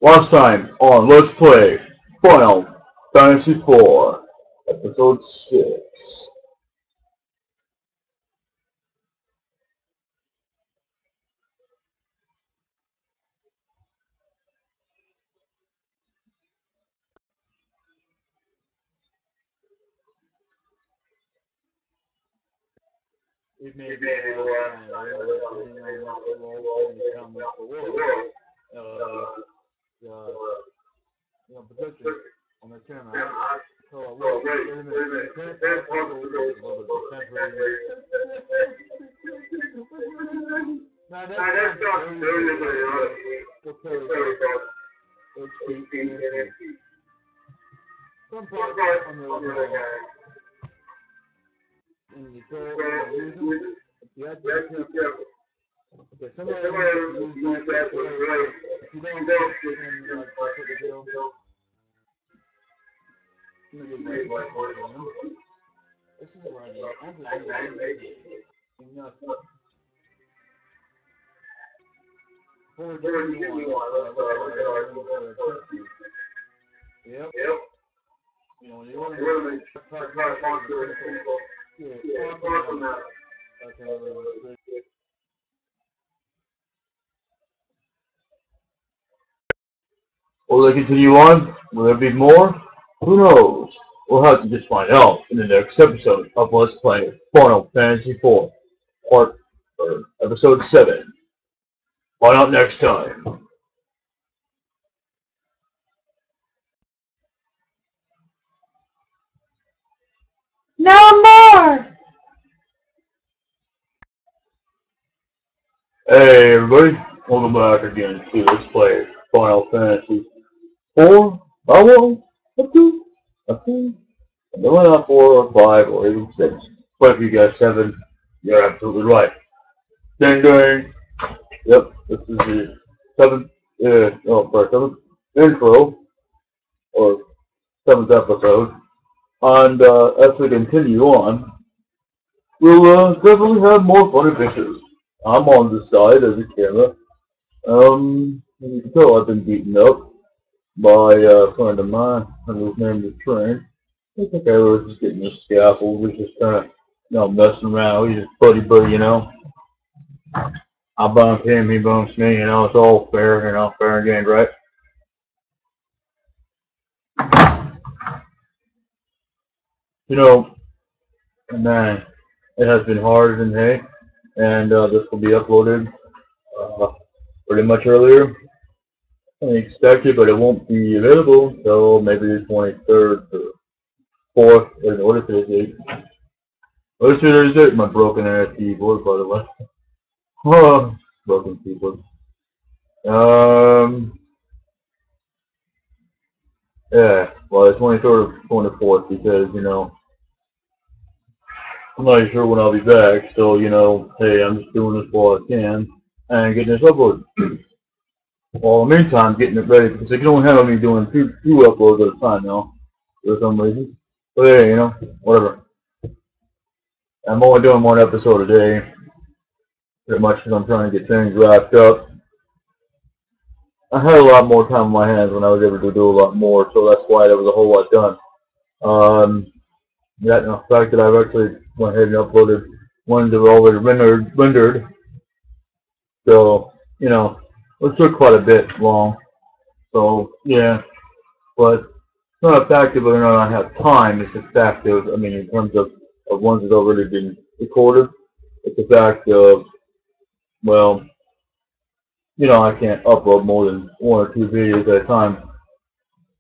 Last time on Let's Play Final Fantasy 4, Episode 6. It may be a last time, depending on what the role and the comments below. Position on the camera. So, wait a minute, you can't talk about the temporary. Now, that's not very okay. Some parts on the and you throw it and use them, you have to be careful. Okay, somebody use that, if you don't, then like put the deal. This is where I'm enough. Yep. You know, you want to talk about Will they continue on? Will there be more? Who knows? We'll have to just find out in the next episode of Let's Play Final Fantasy 4, Episode 7. Find out next time. No more! Hey everybody, welcome back again to Let's Play Final Fantasy 4. No, not 4 or 5 or even 6. But if you got 7, you're absolutely right. Ding ding! Yep, this is the 7th, 7th intro, or 7th episode. And as we continue on, we'll definitely have more fun adventures. I'm on the side of the camera. You can tell I've been beaten up by a friend of mine, and his name is Train. I think I was just getting a scaffold. We're just kind of, messing around. He's just buddy, you know. I bump him, he bumps me, it's all fair, fair and game, right? Man, it has been harder than hay, and this will be uploaded pretty much earlier than expected, but it won't be available until maybe the 23rd or 4th, or today's date. What's today's date? My broken ass keyboard, by the way. Oh, broken keyboard. Yeah, well, the 23rd or 24th, because, I'm not sure when I'll be back, so, hey, I'm just doing this while I can, and getting this uploaded. Well, in the meantime, getting it ready, because they can only handle me doing two uploads at a time now, for some reason. But hey, whatever. I'm only doing one episode a day, pretty much because I'm trying to get things wrapped up. I had a lot more time on my hands when I was able to do a lot more, so that's why there was a whole lot done. The fact that I've actually went ahead and uploaded ones that were already rendered, so, it took quite a bit long. So, yeah, but it's not a fact of whether or not I have time, it's a fact of, in terms of ones that have already been recorded, it's a fact of, well, I can't upload more than 1 or 2 videos at a time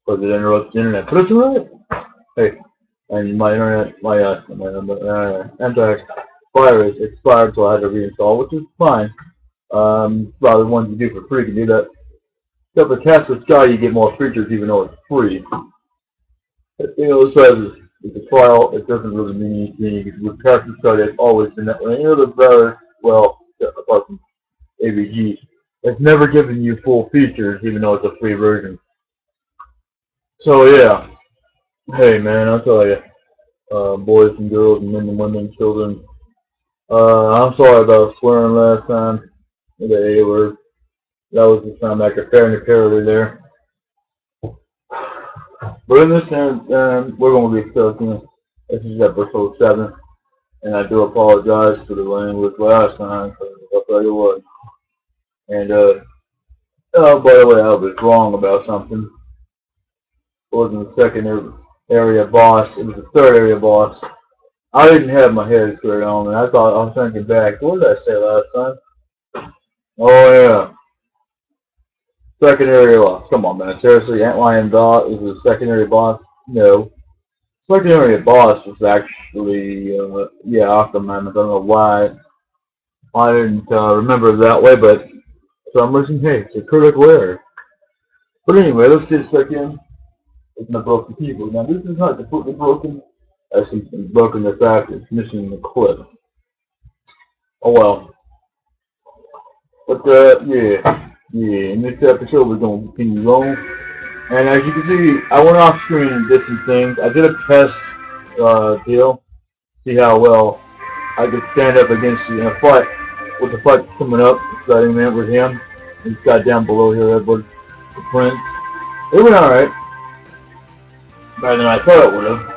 because it interrupts the internet. But it's alright. Hey, and my internet, my antivirus expired, so I had to reinstall, which is fine. A lot of the ones you do for free can do that. Except for Cast with Sky, you get more features even though it's free. It says it's a trial, it doesn't really mean anything. With Cast with Sky, it's always been that way. The better, well, apart from AVG, it's never given you full features, even though it's a free version. So yeah, hey man, I'll tell you, boys and girls and men and women and children, I'm sorry about swearing last time, the A word. That was just sound like a fair and parody there. But in this end, we're going to be talking. This is episode 7, and I do apologize for the language last time, because I'll tell you what. And, oh, by the way, I was wrong about something. It wasn't the second area boss, it was the third area boss. I didn't have my head straight on, and I was thinking back, what did I say last time? Oh, yeah. Second area boss. Come on, man. Seriously, Antlion Boss is the second area boss? No. Second area boss was actually, yeah, Aquaman. I don't know why I didn't remember it that way, but for some reason, hey, it's a critical error. But anyway, let's get stuck in. It's not broken people. Now, this is not completely broken. That's something broken the fact it's missing the clip. Oh well. But yeah, in this episode we're going to continue on. And as you can see, I went off screen and did some things. I did a test deal, see how well I could stand up against you in a fight. With the fight coming up, starting there with him. He's got down below here, Edward, the Prince. It went alright. Better than I thought it would have.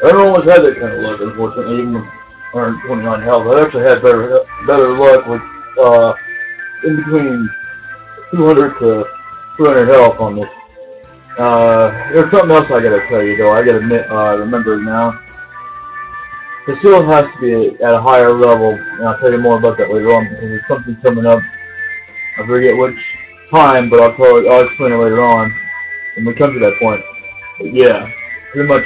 I don't always had that kind of luck, unfortunately, even with 129 health. I actually had better luck with in between 200 to 200 health on this. There's something else I gotta tell you though. I gotta admit, remember now. The shield has to be at a higher level, and I'll tell you more about that later on because there's something coming up. I forget which time, but I'll explain it later on when we come to that point. But yeah, pretty much.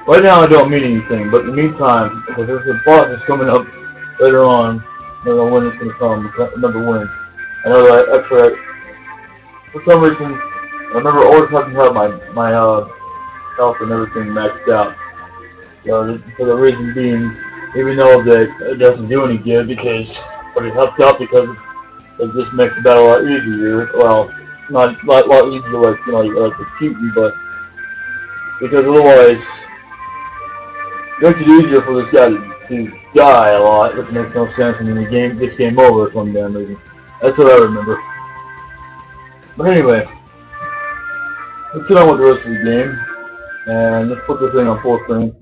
Right now I don't mean anything, but in the meantime, because there's a boss that's coming up later on, I don't know when it's going to come, I can't remember when. I know that actually, for some reason, I remember always having to have my health and everything maxed out. For the reason being, even though that it doesn't do any good, but it helps out because it just makes the battle a lot easier. Well, not a lot easier like, like to shoot you, but because otherwise, it makes it easier for this guy to die a lot, which makes no sense, and then the gets game over for some damn reason. That's what I remember. But anyway, let's get on with the rest of the game, and let's put this thing on full screen.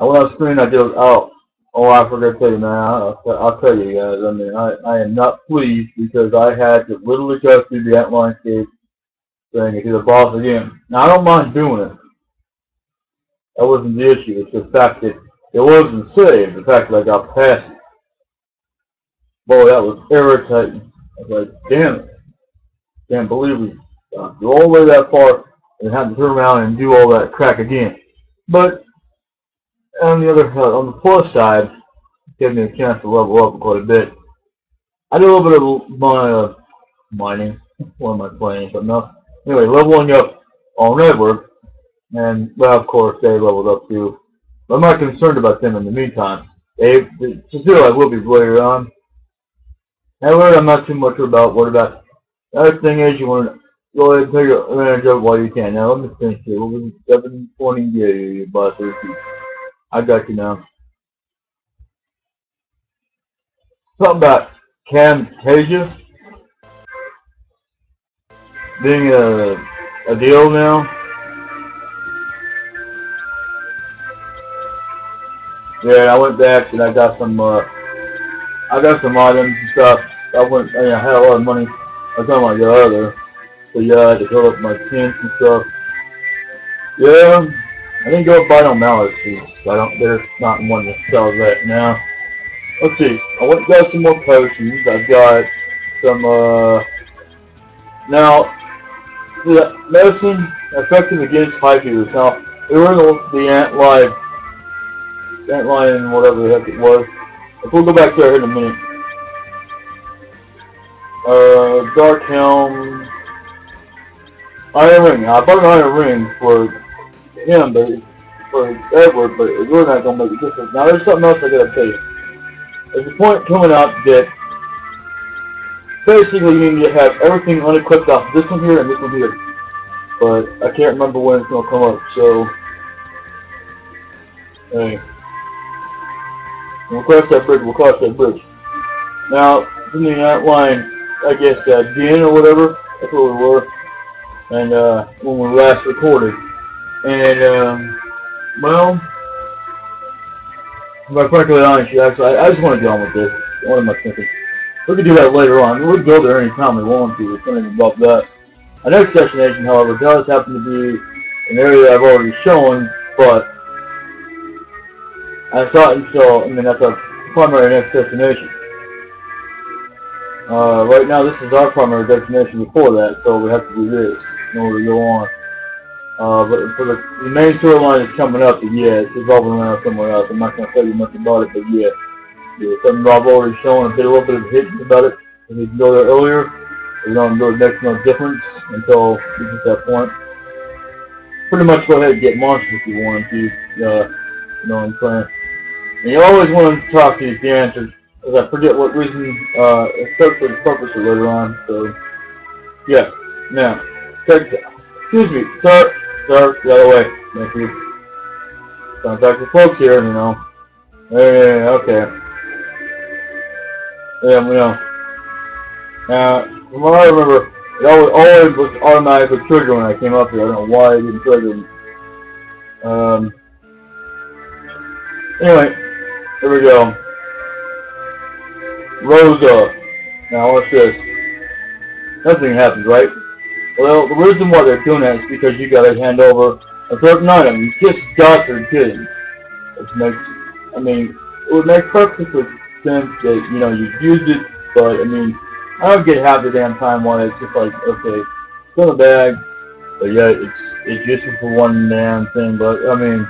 I went on screen, I did, oh, I forgot to tell you, man, I'll tell you guys, I mean, I am not pleased because I had to literally go through the Antlion Escape thing to the boss again. Now, I don't mind doing it. That wasn't the issue. It's the fact that it wasn't saved. The fact that I got past it. Boy, that was irritating. I was like, damn it. Can't believe we got all the way that far and had to turn around and do all that crack again. But on the plus side, it gave me a chance to level up quite a bit. I did a little bit of mining. What am I playing? Something else. Anyway, leveling up on Edward. And, well, of course, they leveled up too. But I'm not concerned about them in the meantime. Still, I will be later on. However, I'm not too much worried about. The other thing is, you want to go ahead and take advantage of it while you can. Now, let me finish here. We'll be 720. Yeah, you boss. I got you now. Something about Camtasia being a deal now. Yeah, I went back and I got some items and stuff. I had a lot of money. I was talking about the other. So yeah, I had to fill up my tents and stuff. Yeah, I didn't go buy no mallets. There's not one that sells that now. Let's see. I went and got some more potions. I've got some, now, the medicine effective against hypers. Now, they were in the Antlion, whatever the heck it was. We'll go back there in a minute. Dark Helm, Iron Ring. Now, I bought an Iron Ring for him, for Edward, but it's really not going to make a difference. Now, there's something else I got to tell you. There's a point coming up that basically you need to have everything unequipped off this one here and this one here. But I can't remember when it's going to come up, so hey. We'll cross that bridge. Now, in the outline, I guess, Din or whatever, that's what we were. and when we last recorded. And well, to be frankly honest, actually, I just want to get on with this. What am I thinking? We can do that later on. We can go there anytime we want to. It's nothing about that. Our next destination, however, does happen to be an area I've already shown, but I thought so. I mean, that's our primary next destination. Right now, this is our primary destination before that, so we have to do this in order to go on. But for the main storyline is coming up, yeah, it's revolving around somewhere else. I'm not going to tell you much about it, but yeah, something I've already shown, a little bit of hints about it. If you can go there earlier, we don't know the next no difference until we get to that point. Pretty much go ahead and get monsters if you want to, you know what I'm saying. And you always want to talk to these dancers, because I forget what reason, except for the purpose later on, so, yeah. Now, check this out. Excuse me, sir, the other way, thank you. Contact the folks here, you know. Hey, okay. Yeah, you know. Now, from what I remember, it always was automatically triggered when I came up here. I don't know why it didn't trigger me. Anyway, here we go. Rosa. Now, what's this? Nothing happens, right? Well, the reason why they're doing that is because you gotta hand over a certain item. You just got their kids. Which makes, I mean, it would make perfect sense that, you know, you used it, but, I mean, I don't get half the damn time why it's just like, okay, it's in the bag, but yeah, it's useful for one damn thing, but, I mean,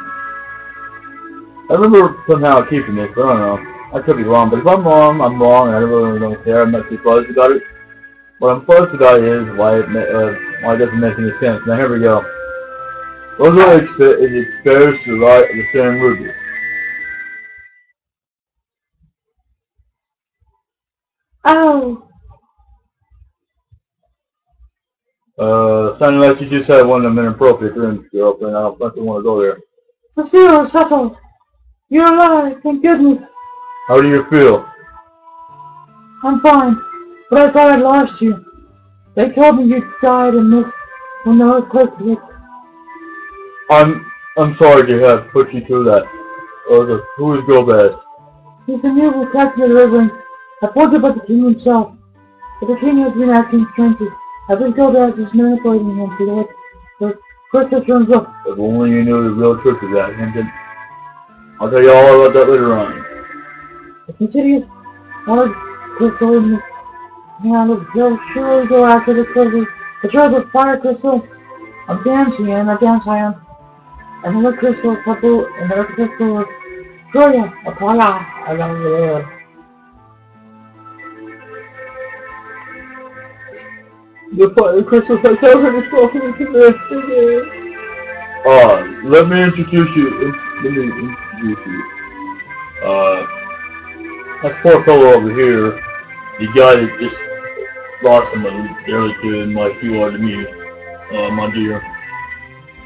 I remember somehow keeping it, but I don't know. I could be wrong, but if I'm wrong, I'm wrong, and I really don't care. I'm not too fussed about it. What I'm fussed about is why it doesn't make any sense. Now, here we go. Rosa is exposed to the light of the same ruby. Oh, Sounding like you just had one of them inappropriate dreams, girlfriend. I don't think you want to go there. Cecil, you're alive, thank goodness. How do you feel? I'm fine, but I thought I'd lost you. They told me you died in this when the earthquake hit. I'm sorry to have put you through that. Who is Gomez? He's a new detective delivering. I told you about the king himself, but the king has been acting strangely. I think Gomez is manipulating him to let the crystal turns up. If only you knew the real truth of that, Hinton. I'll tell you all about that later on. If this idiot wanted crystal in the hand, he'll surely go after the crystal. The treasure fire crystal, a damn cyan, and another crystal couple, and another crystal of Julia, Apollo, I don't know. The fire crystal has already spoken into this. Let me introduce you. That poor fellow over here, the guy that just lost somebody dearly to him like you are to me, my dear.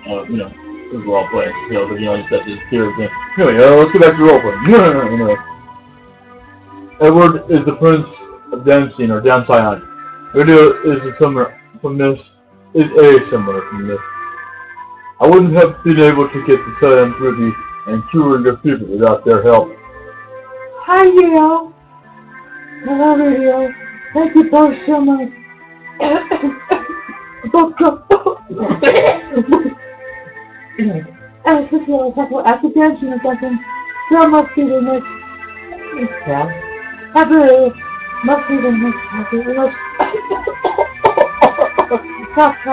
You know, this is role playing, but you know, just have to hear again. Anyway, let's get back to role playing. You know. Edward is the Prince of Damsine, or Damsine. Video is a similar from this. I wouldn't have been able to get the Cyan Ruby and cure your people without their help. Hi, Rio. Hello, Radio. Thank you both so much. Cecil, after dancing or something, there must be the next. Yeah. Must be the next happy. Cough.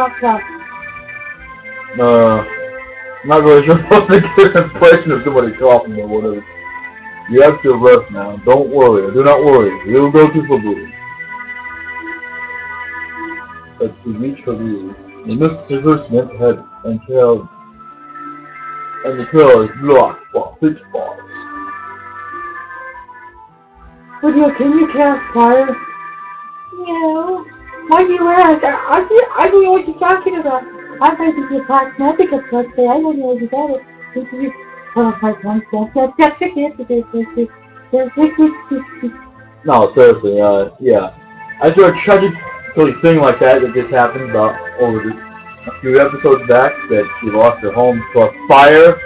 Not really sure what to get an impression of somebody coughing or whatever. You have to rest now. Don't worry. Do not worry. We'll go to Fabu. But to reach Fabu, you must traverse meant ahead and the trail is blocked by thick spots. Lydia, can you cast fire? No. Why do you ask? I don't know what you're talking about. I thought you could cast magic at first, but I don't know what you got it. You put up my one step. No, seriously, yeah. After a tragic thing like that just happened about over a few episodes back that she lost her home to a fire.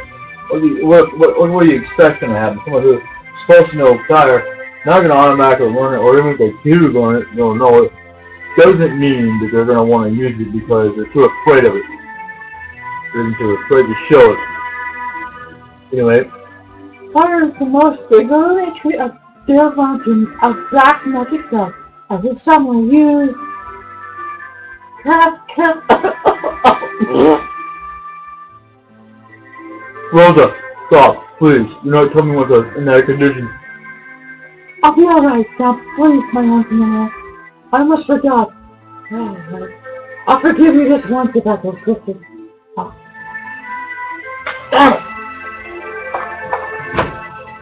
What were you expecting to happen? Someone who's supposed to know fire, not going to automatically learn it, or even if they do learn it, they'll know it. Doesn't mean that they're going to want to use it because they're too afraid of it. They're too afraid to show it. Anyway. Fire is the most regularly treat of their mountain of black magic dust. Of the summer you Rosa, stop, please. Do not tell me what's in that condition. I'll be alright now, please, my auntie Anna. I almost forgot. I'll forgive you just once if I feel crooked.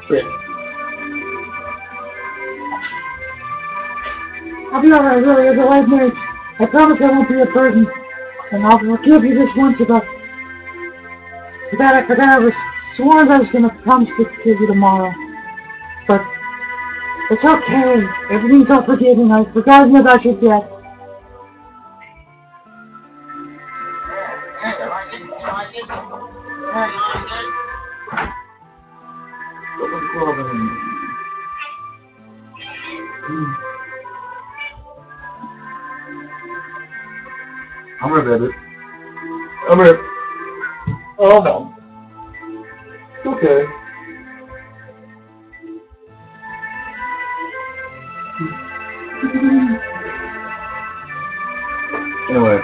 Shit. I'll be alright, really, as a white mage. I promise I won't be a burden. And I'll forgive you just once if I forgot I was sworn I was gonna promise to forgive you tomorrow. But it's okay. Everything's all forgiven. I've forgotten about your death. I'm gonna grab it. I'm gonna. Oh no. It's okay. Anyway.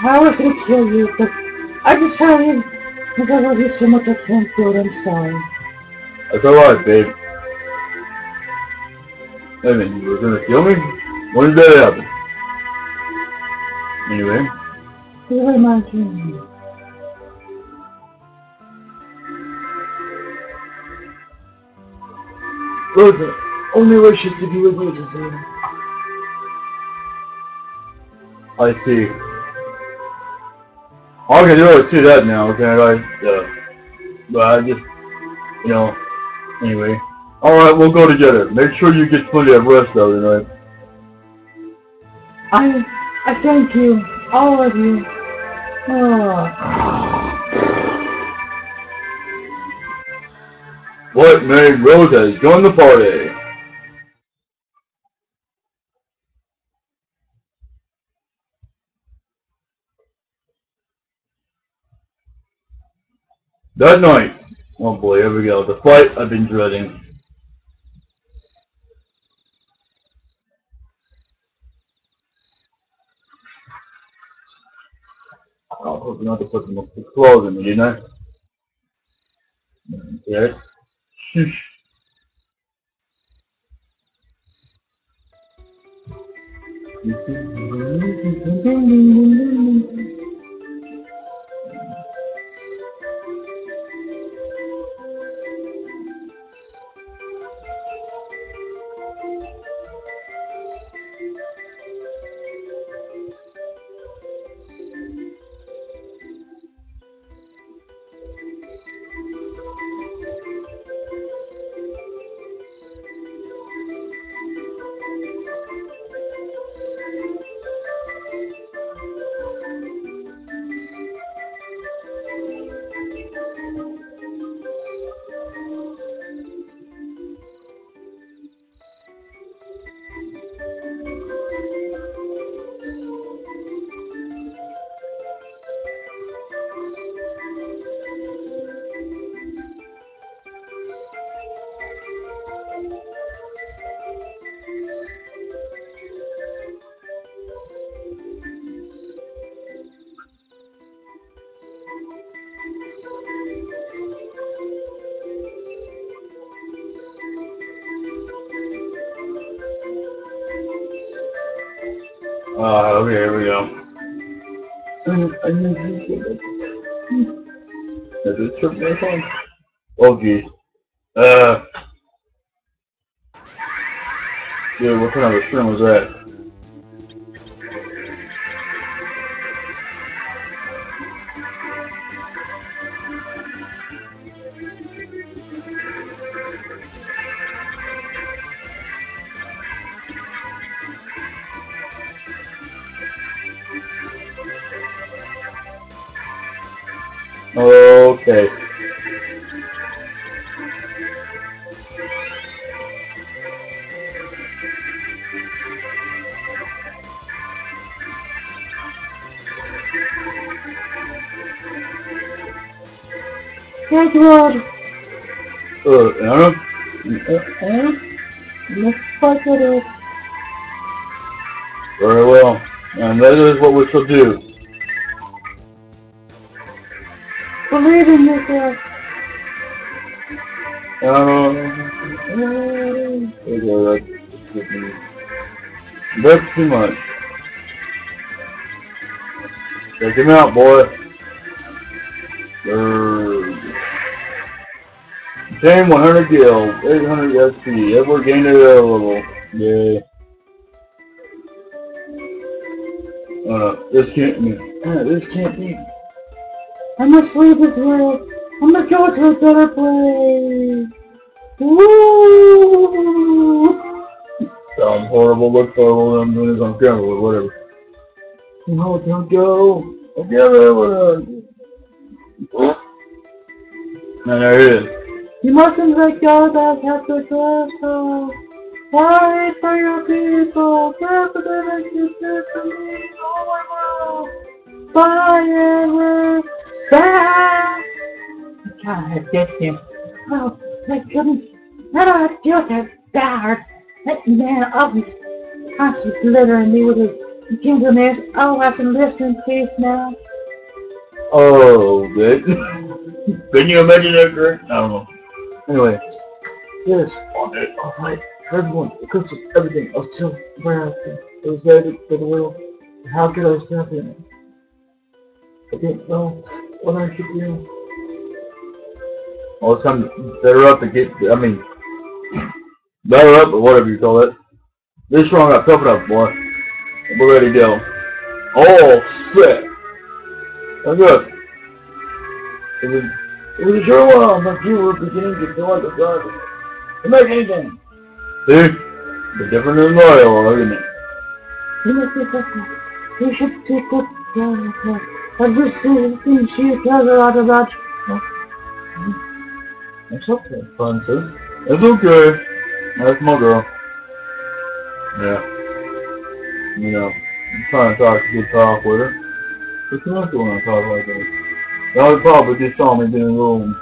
I was gonna kill you, but I decided because I love you so much I can't do it. I'm sorry. That's alright, babe. Wait a minute, you were gonna kill me? When did that happen? Anyway. Really, my dream. Rosa, only wishes to be with you, Jose. I see. I can really see that now, can't I? But I just, you know, anyway. Alright, we'll go together. Make sure you get plenty of rest though tonight. I thank you, all of you. What made Rosa join the party? That night. Oh boy, here we go. The fight I've been dreading. I hope not to put some clothes in me, didn't I? Okay. Shh. Okay, here we go. Is it trip my phone? Oh geez. Dude, what kind of a stream was that? Okay. Edward! Anna? Let's fight with it. Very well. And that is what we shall do. Believe in yourself. That's too much. Check him out, boy. Obtain 100 gil, 800 SP. Edward gained a level. Yay. This can't be. This can't be. I must leave this world. I'm gonna go to a better place. Woo! Sounds horrible, looks horrible, I'm doing this on camera or whatever. No, don't go. I'll get it. And there it is. You mustn't let go that have to trust. Fight for your people. Fight for them and you did to me. Oh my God. Bye, Edward. Bye. God, I did him. Oh, my goodness. How do I do that bad? That man always constantly glittering me with his gentleness. Oh, I can live in peace now. Oh, good. Can you imagine that, Kurt? I don't know. Anyway. Yes, on it. Alright. Everyone, it comes with everything. I was still where I was headed for the world. How could I stop it? I didn't know what I should do. Well, it's time to better up and get, better up or whatever you call it. This strong up, toughen up, boy. We're ready to go. Oh, shit. That's good. It was a sure while, but you were beginning to feel like a driver. To make anything. See? It's different than loyal, isn't it? You should take good care of her. I just think she has a lot of that. It's okay, Princess. It's okay. That's my girl. Yeah. You know, I'm trying to talk good talk with her. But she's not going to talk like that. Y'all probably just saw me being a little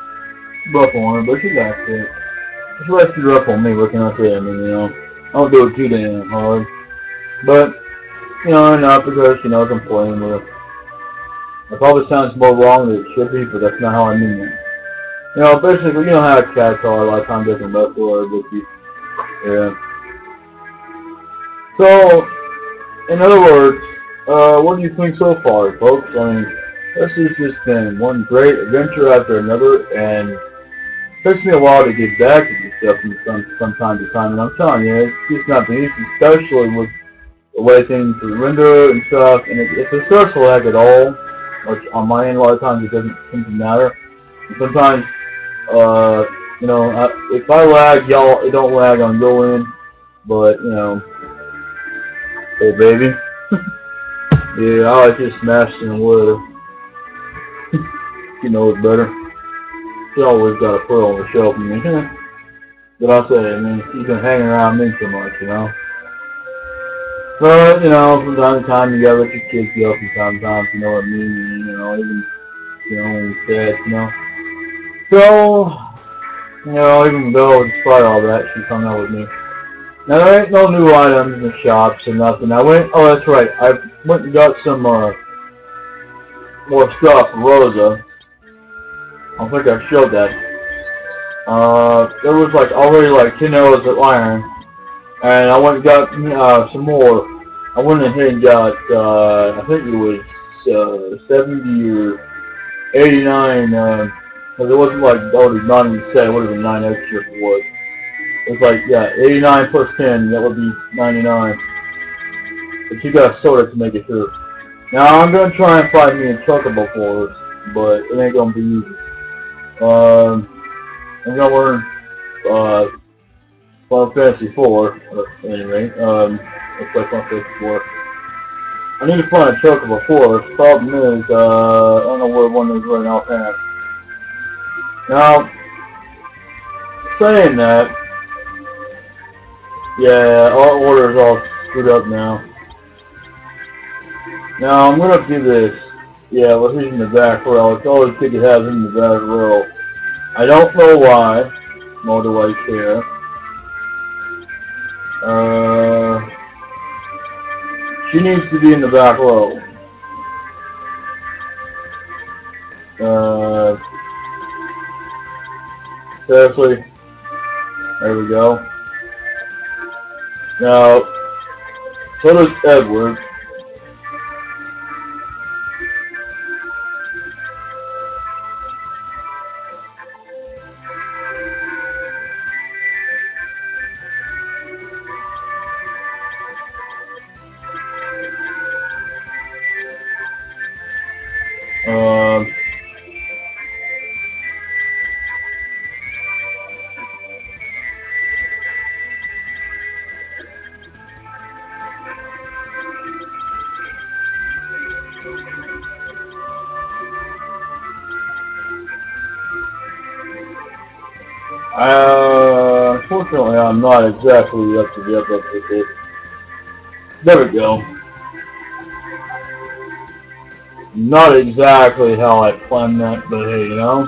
rough on her, but she likes it. She likes to rough on me, what can I say? I mean, you know, I don't do it too damn hard. But, you know, not because she knows I'm playing with her. It probably sounds more wrong than it should be, but that's not how I mean it. You know, basically, you know how cats are, a lot of times they can wrestle or with you. Yeah. So, in other words, what do you think so far, folks? I mean, this has just been one great adventure after another, and it takes me a while to get back to this stuff from time to time, and I'm telling you, it's just not been easy, especially with the way things render and stuff, and if it starts to lag at all, which on my end a lot of times it doesn't seem to matter. And sometimes, you know, if I lag, y'all, it don't lag on your end, but, you know, hey baby, yeah, I like just smashing wood. She knows better. She always got a foot on the shelf and me. But I say, I mean, she's been hanging around me so much, you know. But, you know, from time to time, you gotta let your kids go from time to time, you know what I mean, you know, even, you know, when it's sad, you know. So, you know, even though, despite all that, she's hung out with me. Now, there ain't no new items in the shops or nothing. I went, oh, that's right, I went and got some, more stuff for Rosa. I don't think I showed that. There was, like, already, like, 10 hours of iron. And I went and got some more. I went ahead and got, I think it was 70 or 89, because it wasn't like already 90 set, it would have been 9 extra for what. It was like, yeah, 89 plus 10, that would be 99. But you gotta sort it to make it through. Now I'm gonna try and find me a chocobo for it, but it ain't gonna be easy. I'm gonna learn, Final Fantasy 4, anyway, let's play Final Fantasy 4. I need to find a chocobo for it. The problem is, I don't know where one that's right offhand. Now, saying that, yeah, our order is all screwed up now. Now, I'm going to do this. Yeah, well, he's in the back row. It's always good to have him in the back row. I don't know why, nor do I care. She needs to be in the back row. Seriously. There we go. Now, so does Edward. Unfortunately, I'm not exactly up to the with it. There we go. Not exactly how I planned that, but hey, you know,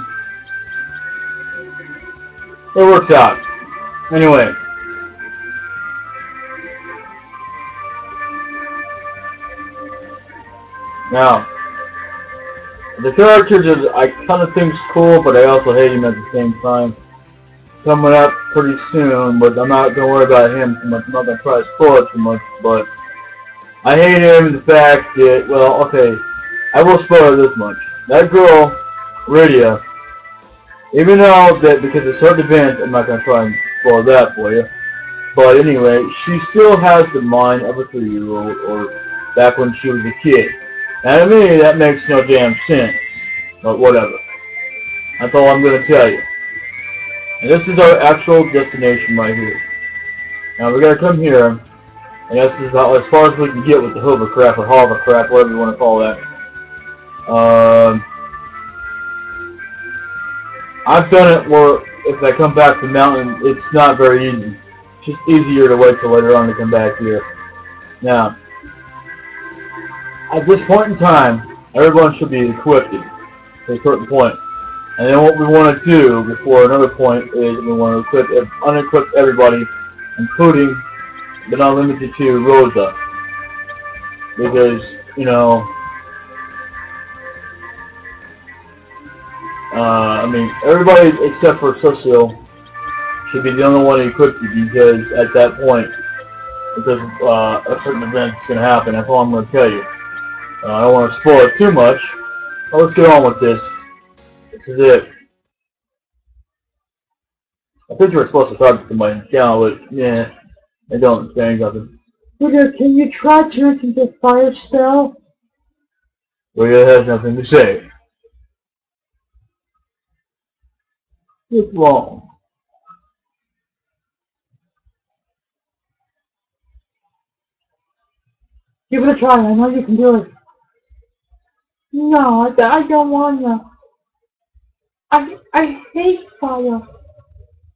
it works out. Anyway. Now, the characters that I kind of think's cool, but I also hate him at the same time. Coming up pretty soon, but I'm not going to worry about him too much. I'm not going to try to spoil it too much, but I hate him in the fact that, well, okay, I will spoil this much. That girl, Rydia, even though that because of certain events, I'm not going to try and spoil that for you, but anyway, she still has the mind of a 3-year-old, or back when she was a kid. And to me, that makes no damn sense, but whatever. That's all I'm going to tell you. And this is our actual destination right here. Now we're going to come here, and this is about as far as we can get with the hovercraft, or hovercraft, whatever you want to call that. I've done it where if I come back to the mountain, it's not very easy. It's just easier to wait till later on to come back here. Now, at this point in time, everyone should be equipped to a certain point. And then what we want to do before another point is we want to unequip everybody, including, but not limited to, Rosa. Because, you know, I mean, everybody except for Socio should be the only one equipped because at that point, because a certain event is going to happen. That's all I'm going to tell you. I don't want to spoil it too much. But let's get on with this. This is it. I think you were supposed to talk to my account, but yeah, I don't say nothing. Okay, can you try to turn into fire spell? Well, has nothing to say. What's wrong? Give it a try, I know you can do it. No, I don't want to. I hate fire.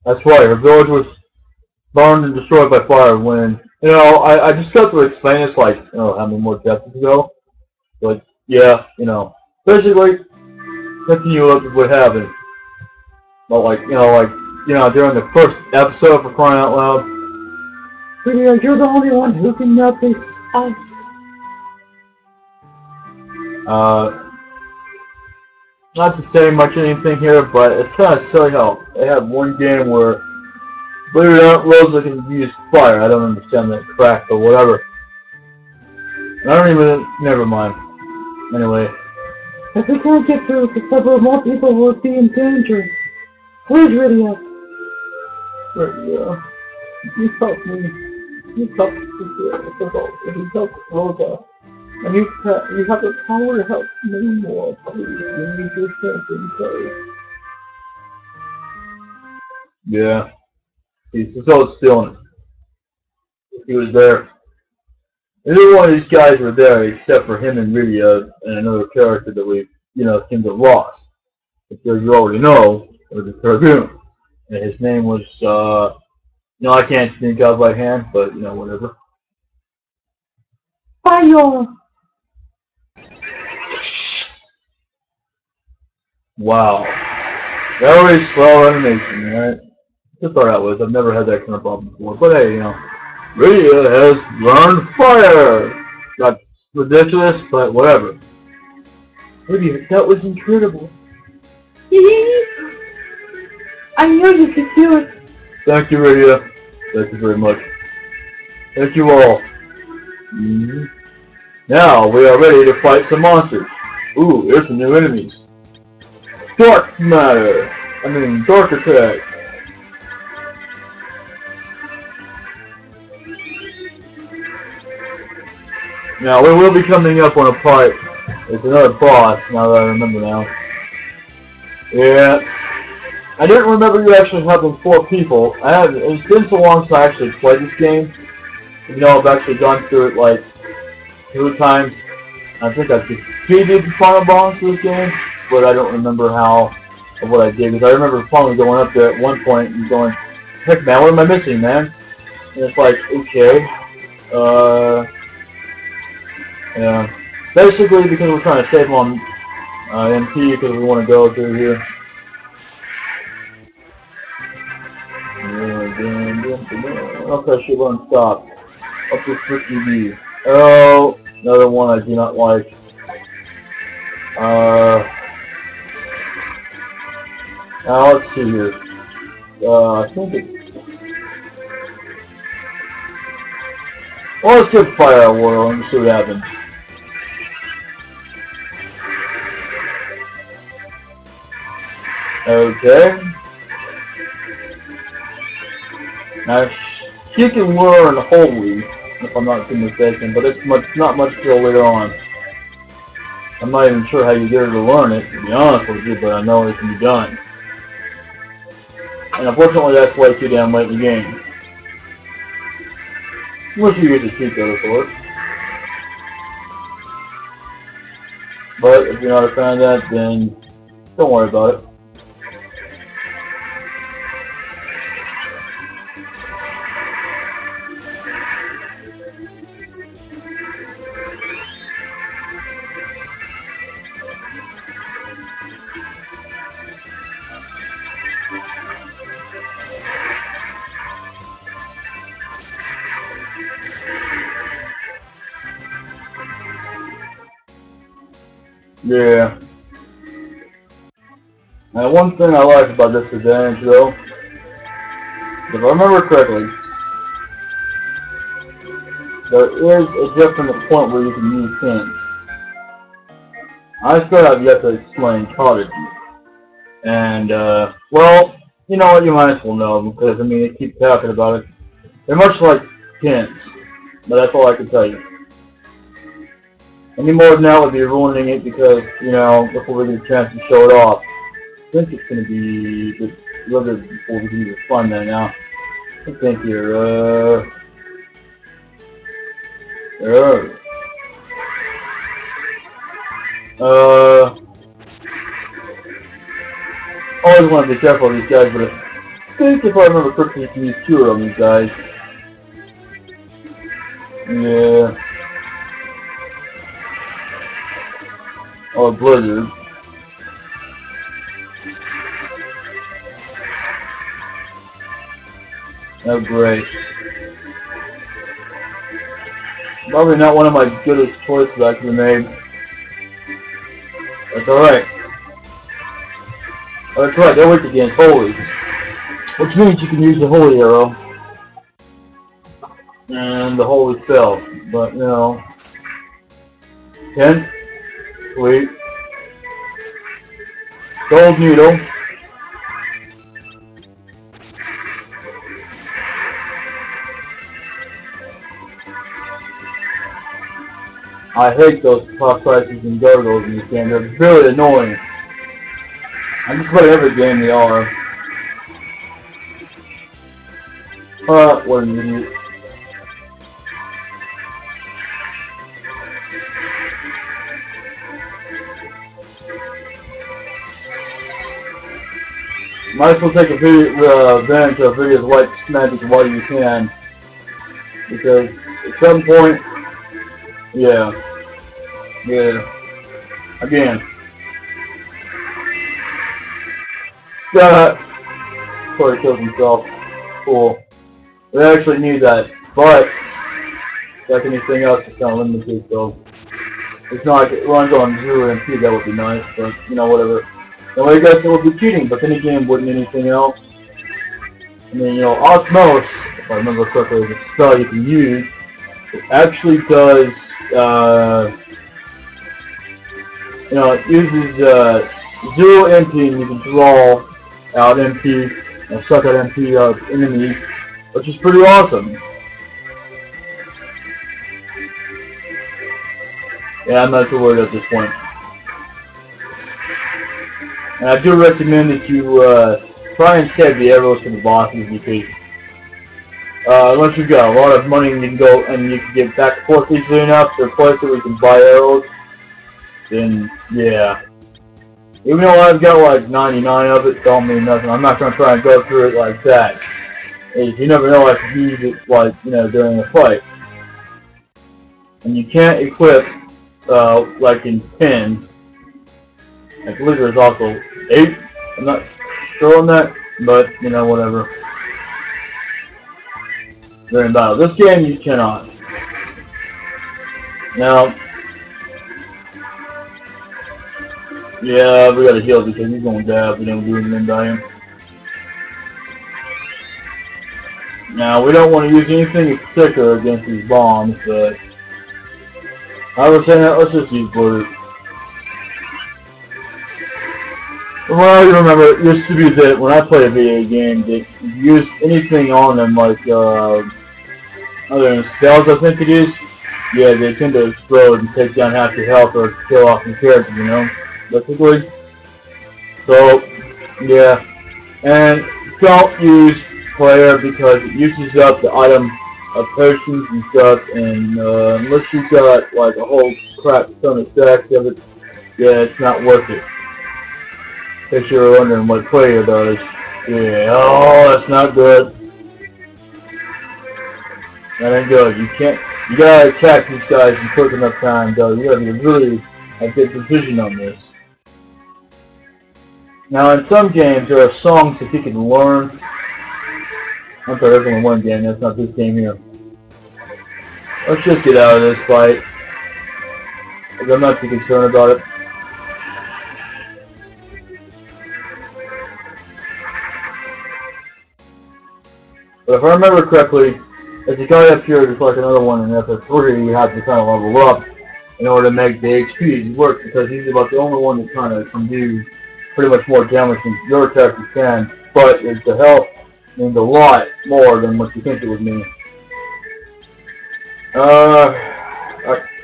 That's right, her village was burned and destroyed by fire when, you know, I just got to explain this like, you know, how many more chapters ago. But, yeah, you know, basically, continue up with what happened. But like, you know, during the first episode, for crying out loud. Rydia, you're the only one who can melt this ice. Not to say much anything here, but it's kind of silly how they have one game where, believe it or not, Rosa can use fire. I don't understand that crap, but whatever. I don't even, never mind. Anyway. If we can't get through, several more people will be in danger. Please, Rydia. Rydia, you help me. You help me, you help Rosa. And you have the power to help me more, please. You need your something, please. Yeah. He's so stillness. He was there. Neither one of these guys were there except for him and Rydia and another character that we Kings of Lost. Because you already know, it was a cartoon. And his name was, I can't think of by hand, but, whatever. Fire! Wow. Very slow animation, right? Just thought that was. I've never had that kind of problem before. But hey, Lydia has learned fire! That's ridiculous, but whatever. Lydia, that was incredible. I knew you could do it. Thank you, Lydia. Thank you very much. Thank you all. Now we are ready to fight some monsters. Ooh, here's some new enemies. Dark matter. Dark attack. Now we will be coming up on a part. It's another boss. Now that I remember now. Yeah. I didn't remember you actually having 4 people. It's been so long since I actually played this game. I've actually gone through it like 2 times. I think I defeated the final boss of this game, but I don't remember what I did. Because I remember finally going up there at one point and going, heck man, what am I missing, man? And it's like, okay. Yeah. Basically because we're trying to save on MP because we want to go through here. Okay, she won't stop. Up to 50 Oh, another one I do not like. Now let's see here. I think well, let's get Fire Water and see what happens. Okay. Now, she can learn Holy, if I'm not too mistaken, but it's not much till later on. I'm not even sure how you get her to learn it, to be honest with you, but I know it can be done. And unfortunately, that's way too damn late in the game. Unless you get the cheat code, of course. But if you're not a fan of that, then don't worry about it. Yeah. Now, one thing I like about this advantage, though, if I remember correctly, there is a different point where you can use hints. I still have yet to explain how to do it. And, well, you know what, you might as well know, because, they keep talking about it. They're much like hints, but that's all I can tell you. Any more than that would be ruining it because, before we get a chance to show it off. I think it's going to be just a little bit before we do the fun there now. I think here, always want to be careful of these guys, but I think if I remember correctly, you can use cure on these guys. Yeah. Or blizzard. Oh, great. Probably not one of my goodest choices I could have made. That's alright. Oh, that's right, they're weak against holies. Which means you can use the holy arrow. And the holy spell. But, 10. Sweet. Gold needle. I hate those top prices and gargoyles in this game. They're very annoying. I'm just about every game they are. What an idiot. might as well take a video, advantage of videos like Magic while you can, because at some point, yeah, again, sorry, killed himself. Cool. We actually need that, but like anything else, it's kind of limited, so it's not like it runs on 0 MP, that would be nice, but, you know, whatever. Now, I guess it would be cheating, but then again, wouldn't anything else? I mean, you know, Osmos, if I remember correctly, is a spell you can use. It actually does, you know, it uses, 0 MP, and you can draw out MP, and suck out MP of enemies, which is pretty awesome. Yeah, I'm not too worried at this point. And I do recommend that you try and save the arrows for the bosses, because once you've got a lot of money and you can go and you can get back and forth easily enough to a place where you can buy arrows, then yeah. Even though I've got like 99 of it, don't mean nothing. I'm not going to try and go through it like that. You never know, I could use it like, you know, during a fight. And you can't equip like in 10. I believe there's also 8. I'm not sure on that, but you know, whatever. During battle. This game you cannot. Now, yeah, we gotta heal because he's gonna die if we don't do anything by him. Now, we don't want to use anything in particular against these bombs, but I was saying that, let's just use blue. Well, you remember, it used to be that when I played a video game, that if you use anything on them, like, other than spells, I think it is, yeah, they tend to explode and take down half your health or kill off your character, you know, basically. So, yeah, and don't use player because it uses up the item of potions and stuff, and unless you've got, like, a whole crap ton of stacks of it, yeah, it's not worth it. In case you're wondering what player does. Yeah, oh, that's not good. That ain't good. You can't, you gotta attack these guys in quick enough time, though. You gotta be really a good decision on this. Now, in some games, there are songs that you can learn. I'm sorry, there's only one game, that's not this game here. Let's just get out of this fight, because I'm not too concerned about it. But if I remember correctly, there's a guy up here just like another one in FF3, you have to kind of level up in order to make the HP work, because he's about the only one that kind of can do pretty much more damage than your character can, but the health means a lot more than what you think it would mean.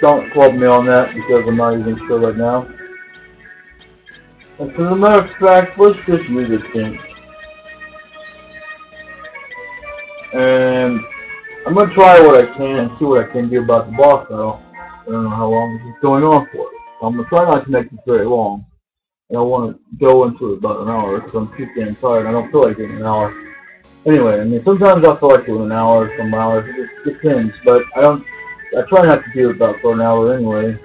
Don't quote me on that because I'm not even sure right now. And for the matter of fact, let's just use this thing. And I'm going to try what I can and see what I can do about the boss battle. I don't know how long this is going on for. So I'm going to try not to make this very long. And I want to go into it about an hour because I'm too damn tired. I don't feel like doing an hour. Anyway, I mean, sometimes I feel like doing an hour, some hours. It just depends. But I try not to do it about for an hour anyway.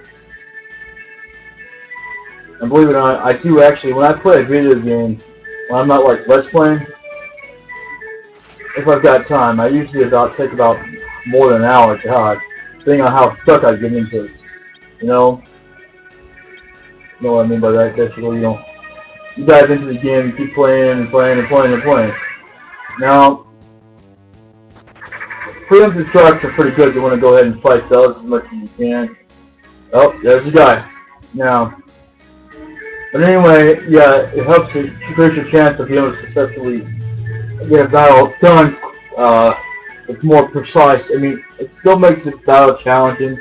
And believe it or not, I do actually, when I play a video game, when I'm not like Let's Playing, if I've got time, I usually take about more than an hour to how depending on how stuck I get into it. You know what I mean by that? Basically, you know, you dive into the game, you keep playing and playing and playing and playing. Now, preemptive strikes are pretty good. You want to go ahead and fight those as much as you can. Oh, there's the guy. Now, but anyway, yeah, it helps you increase your chance of being able to successfully get a battle done. It's more precise. I mean, it still makes this battle challenging,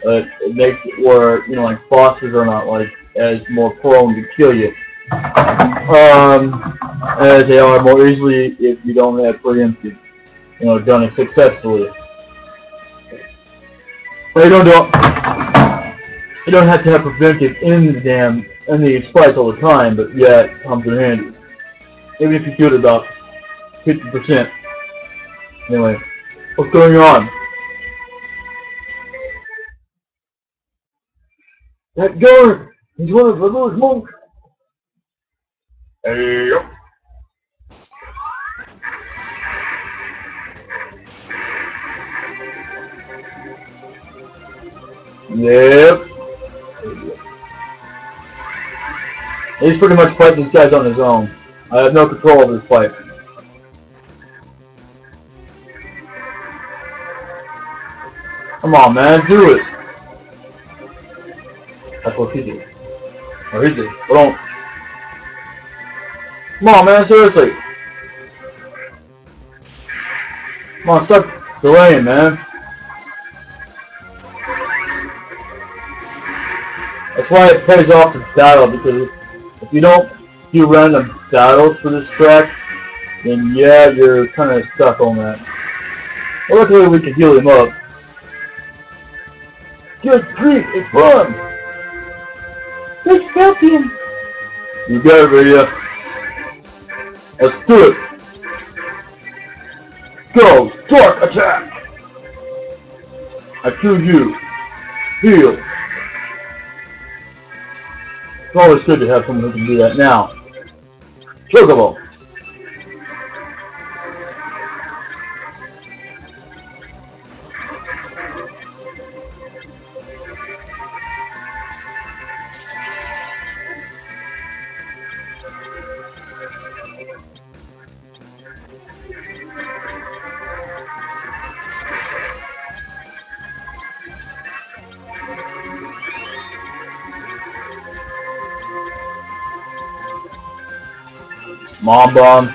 but it makes it where, you know, like bosses are not like as more prone to kill you, as they are more easily if you don't have preemptive, you know, done it successfully. But you don't have to have preventive in these fights all the time, but yeah, it comes in handy. Even if you shoot about 50%. Anyway, what's going on? That gunner! He's one of the little monks! Hey, yep. Yep. He's pretty much fighting these guys on his own. I have no control of this fight. Come on, man, do it. That's what he did. Or he did. Hold on. Come on, man, seriously. Come on, stop delaying, man. That's why it pays off this battle, because if you don't do random battles for this track, then yeah, you're kind of stuck on that. Well, luckily we can heal him up. Good grief, it's fun! Let's help him. You got it, radio. Let's do it! Go! Dark attack! I choose you. Heal. It's always good to have someone who can do that. Now, Chocobo. Mom bomb.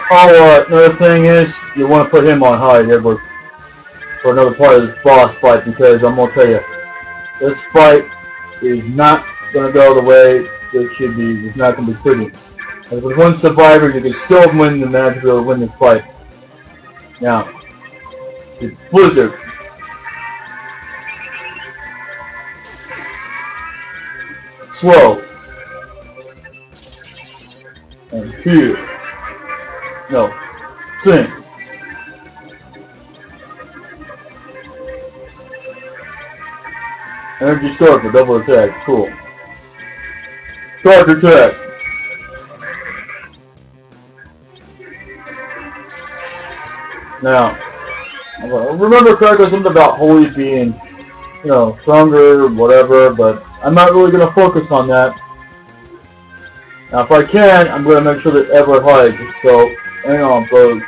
Another thing is, you want to put him on high here, but for another part of this boss fight, because I'm gonna tell you, this fight is not gonna go the way it should be. It's not gonna be pretty. And with one survivor, you can still win the match to be able to win this fight. Now, it's Blizzard. Slow. And fear. No. Sing. Energy sword for double attack. Cool. Charge attack. Now, remember correctly something about Holy being, stronger, whatever, but I'm not really going to focus on that. Now, if I can, I'm going to make sure that Everett hides, so hang on, folks.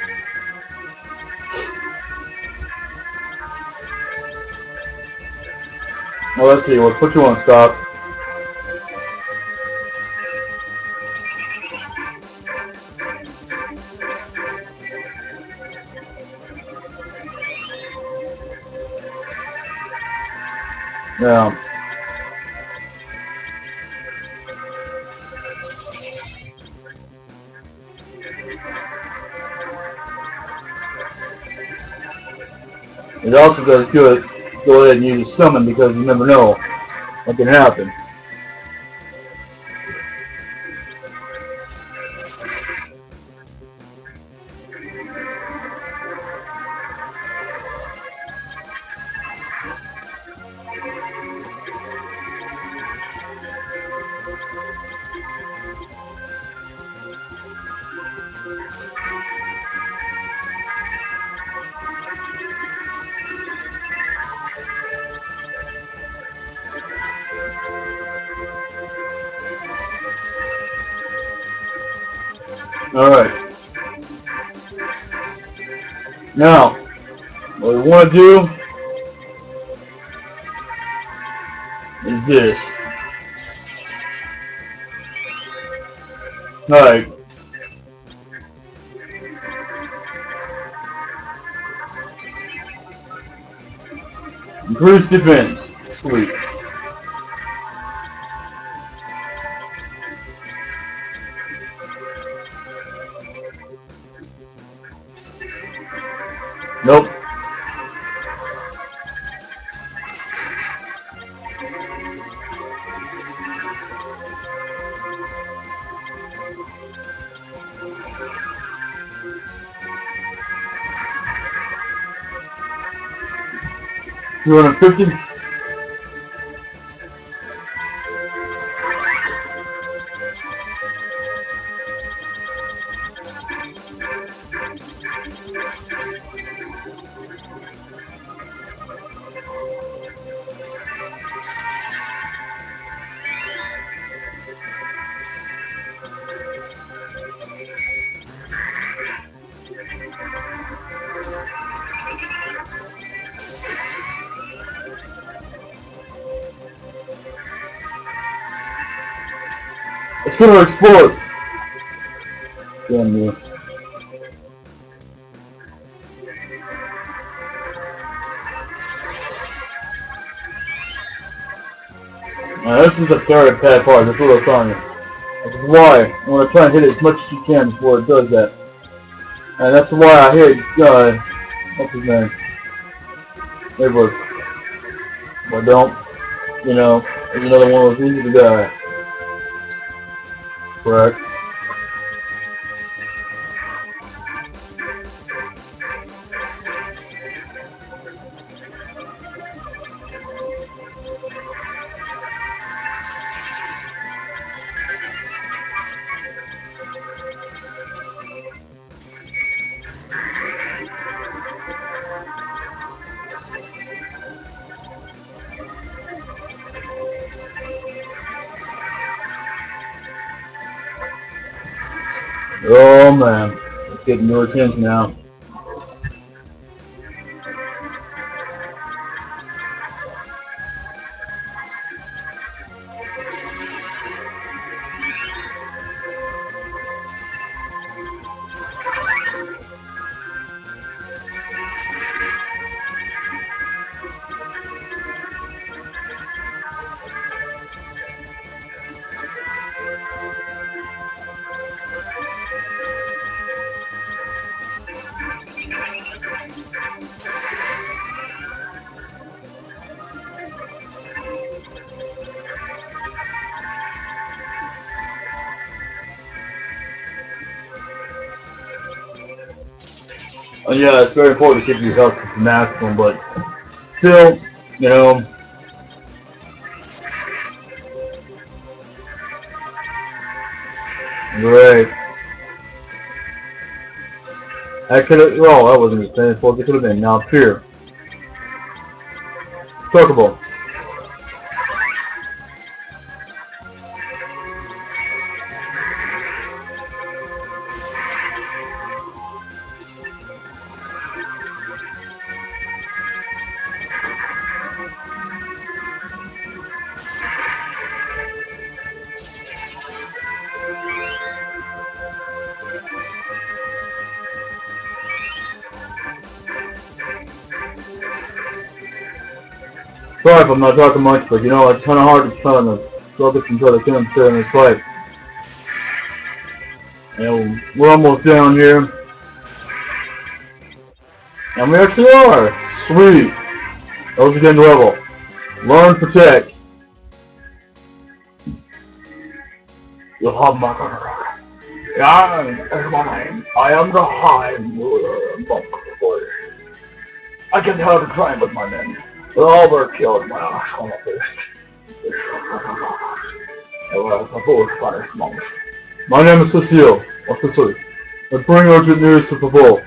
Now, let's see, we'll put you on stop. Now, it also does good. Go ahead and use a summon because you never know what can happen. Alright. Now, what we want to do is this. Alright. Increase defense. Sweet. Nope. 250. It's gonna explode. Damn you. Now this is the third bad part. That's what I'm telling you. This is why I want to try and hit it as much as you can before it does that. And that's why I hit, what's his name? Edward. But don't, you know, there's another one of those easy to die. Correct. Oh man, it's getting your attention now. And yeah, it's very important to keep your health to the maximum, but still, you know, great. I could have, well, that wasn't the same fault. It could have been. Now, here. Talkable. Sorry if I'm not talking much, but you know, it's kind of hard to try to focus until I can stay in this fight. And we're almost down here. And we actually are. Sweet. Those again level. Learn, protect. You'll have my honor. Yeah, is my name. I am the High Monk Boy. I can tell the crime with my men. But all were killed by our office. They were the foolish Spanish monks. My name is Cecile. What's the truth? Let's bring urgent news to Pavol.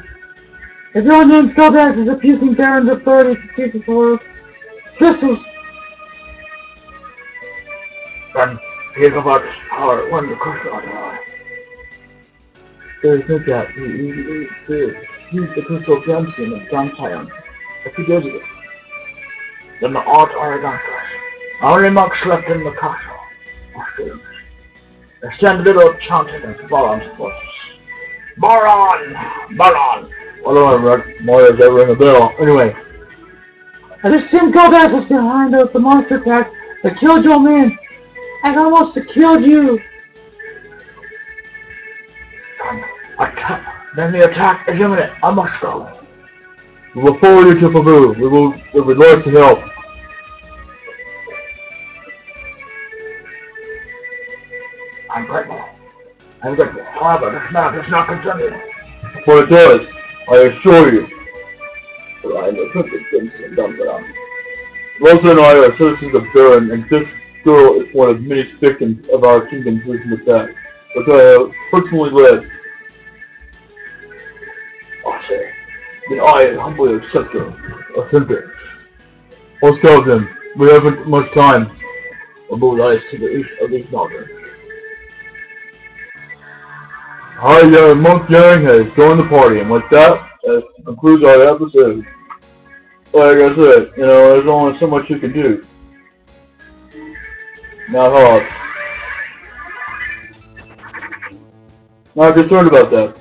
If your name Godas is abusing Baron's authority to see before pistols. Then he about his power when the curse on high. There is no doubt he used the crystal gemstone of Dantayan a few days ago. Then the odds are against us. Only monks left in the castle are students. They stand little chanting against Baron's forces. Baron! Baron! I don't know, Mario's ever ring a bell. Anyway. I just seen Godas is behind the monster attack that killed your man. And almost killed you. Then the attack is imminent. I must go. We will forward you to Pabu. We would like to help. I'm grateful. However, this matter does not concern you. For it does, I assure you. But I am the perfect things and done for them. Rosa and I are citizens of Durham, and this girl is one of many victims of our kingdom's recent attack, which I have personally led. I say, then I humbly accept your sentence. Let's go then. We haven't much time. We'll move ice to the east of this mountain. Our young monk gang has joined the party, and with that concludes our episode. Like I said, there's only so much you can do. Not hard. Not concerned about that.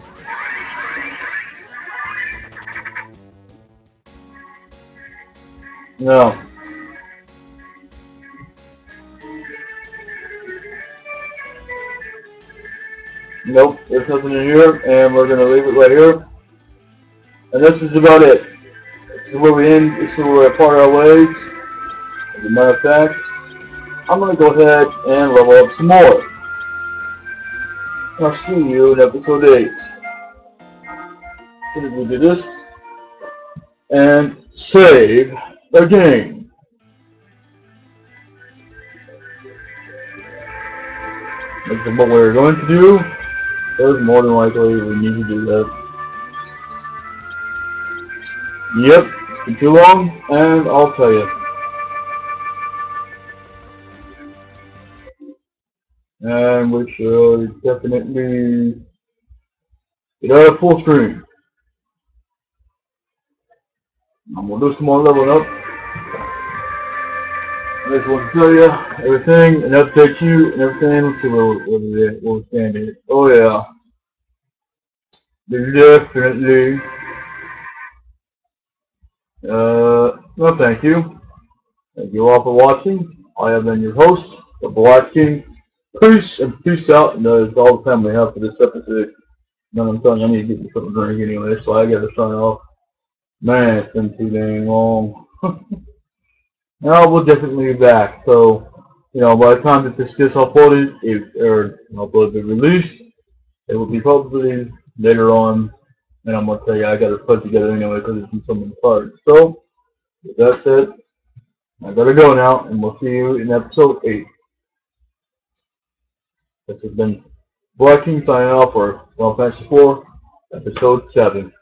No. Nope, there's nothing in here, and we're going to leave it right here. And this is about it. This is where we end. This is where we part our ways. As a matter of fact, I'm going to go ahead and level up some more. I'll see you in episode 8. So we do this and save the game. This is what we're going to do. There's more than likely we need to do that. Yep, it's been too long, and I'll tell you. And we should definitely get out of full screen. I'm going to do some more leveling up. I just want to tell you everything and update you and everything. Let's see where we're standing. Oh yeah. Definitely. No thank you. Thank you all for watching. I have been your host, the Black King. Peace and peace out, and that is all the time we have for this episode. Man, I'm telling you, I need to get me something to drink anyway, so I gotta sign off. Man, it's been too dang long. Now we'll definitely be back. So, by the time that this gets uploaded, uploaded and released, it will be probably later on. And I'm gonna tell you, I gotta put it together anyway because it's in so many parts. So, with that said, I gotta go now, and we'll see you in episode 8. This has been Black King signing off for Final Fantasy 4, episode 7.